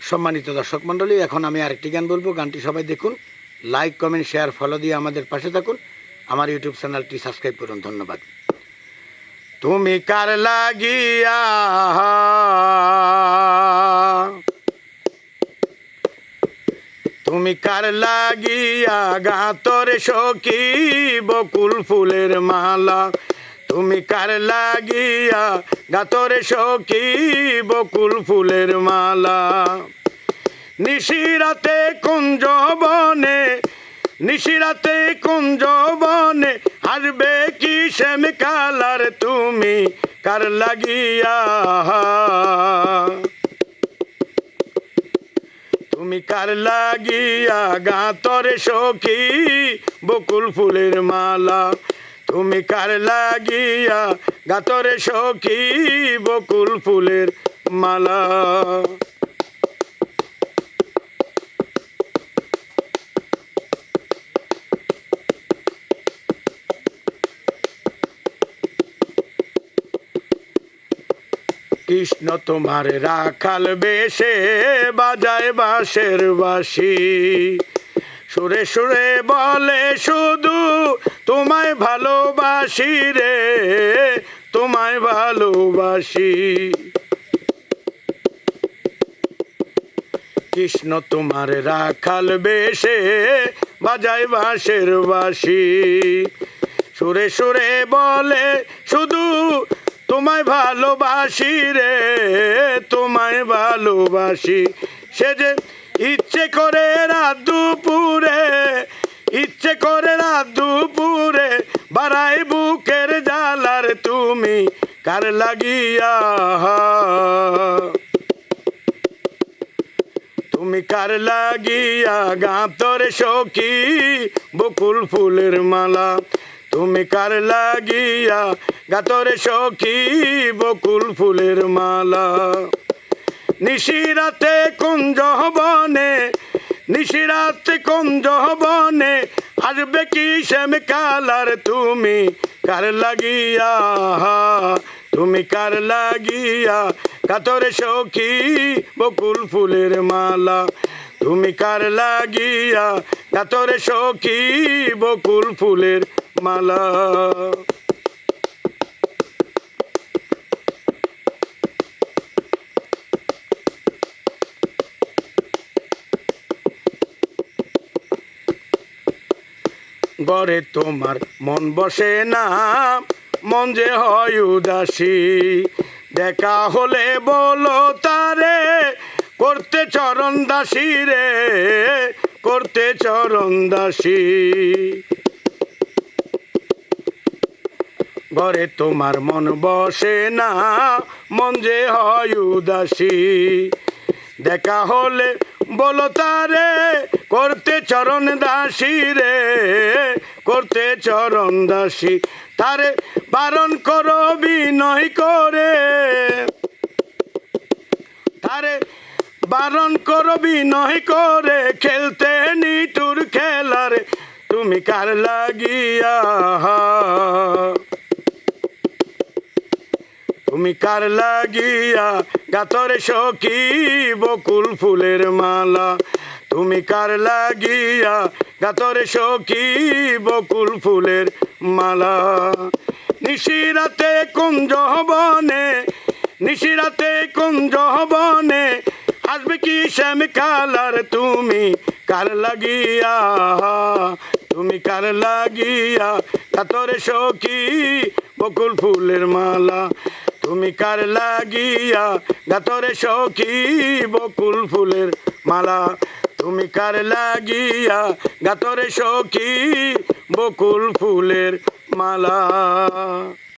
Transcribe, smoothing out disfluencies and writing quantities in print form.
সম্মানিত দর্শক মণ্ডলী, এখন আমি আরেকটি গান বলবো। গানটি সবাই দেখুন, লাইক কমেন্ট শেয়ার ফলো দিয়ে আমাদের পাশে থাকুন। আমার ইউটিউব চ্যানেলটি সাবস্ক্রাইব করুন। ধন্যবাদ। তুমি কার লাগিয়া, তুমি কার লাগিয়া গাতরে সখী বকুল ফুলের মালা, তুমি কার লাগিয়া গাতরে সখী বকুল ফুলের মালা। নিশিরাতে কুঞ্জ বনে, নিশিরাতে কুঞ্জ বনে আসবে কি শ্যাম কালার, তুমি কার লাগিয়া, তুমি কার লাগিয়া গাতরে সখী বকুল ফুলের মালা, তুমি কার লাগিয়া গাতরে সখী বকুল ফুলের মালা। কৃষ্ণ তোমার রাখাল বেশে বাজায় বাঁশের বাঁশি, সুরে সুরে বলে শুধু তোমায় ভালোবাসি রে, তোমায় ভালোবাসি। কৃষ্ণ তোমার রাখাল বেশে বাজায় বাঁশের বাঁশি, সুরে সুরে বলে শুধু তোমায় ভালোবাসি রে, তোমায় ভালোবাসি। সে যে ইচ্ছে করে রাত দুপুরে, ইচ্ছে করে রাত দুপুরে বাড়াই বুকের জ্বালার, তুমি কার লাগিয়া, তুমি কার লাগিয়া গাতরে সখী বকুল ফুলের মালা, তুমি কার লাগিয়া গাতরে সখী বকুল ফুলের মালা। নিশিরাতে কুঞ্জ বনে, নিশিরাতে কুঞ্জ বনে আসবে কি শ্যাম কালার, তুমি কার লাগিয়া, তুমি কার লাগিয়া গাতরে সখী বকুল ফুলের মালা, তুমি কার লাগিয়া গাতরে সখী বকুল ফুলের মালা। গরে তোমার মন বসে না, মন যে হয় উদাসী, দেখা হলে বলো তারে করতে চরণ দাসী রে, করতে চরণ দাসী। ঘরে তোমার মন বসে না, মন যে হয় উদাসী, দেখা হলে বলো তারে করতে চরণ দাসী রে, করতে চরণ দাসী। তারে বারণ করো বিনয় করে, তারে বারণ করো বিনয় করে খেলতে নিটুর খেলার, তুমি কার লাগিয়া, তুমি কার লাগিয়া গাতরে সখী বকুল ফুলের মালা, তুমি কার লাগিয়া গাতরে সখী বকুল ফুলের মালা। নিশিরাতে কুঞ্জ বনে, নিশিরাতে কুঞ্জ বনে আসবে কি শ্যাম কালার, তুমি কার লাগিয়া, তুমি কার লাগিয়া গাতরে সখী বকুল ফুলের মালা, তুমি কার লাগিয়া গাতরে সখী বকুল ফুলের মালা, তুমি কার লাগিয়া গাতরে সখী বকুল ফুলের মালা।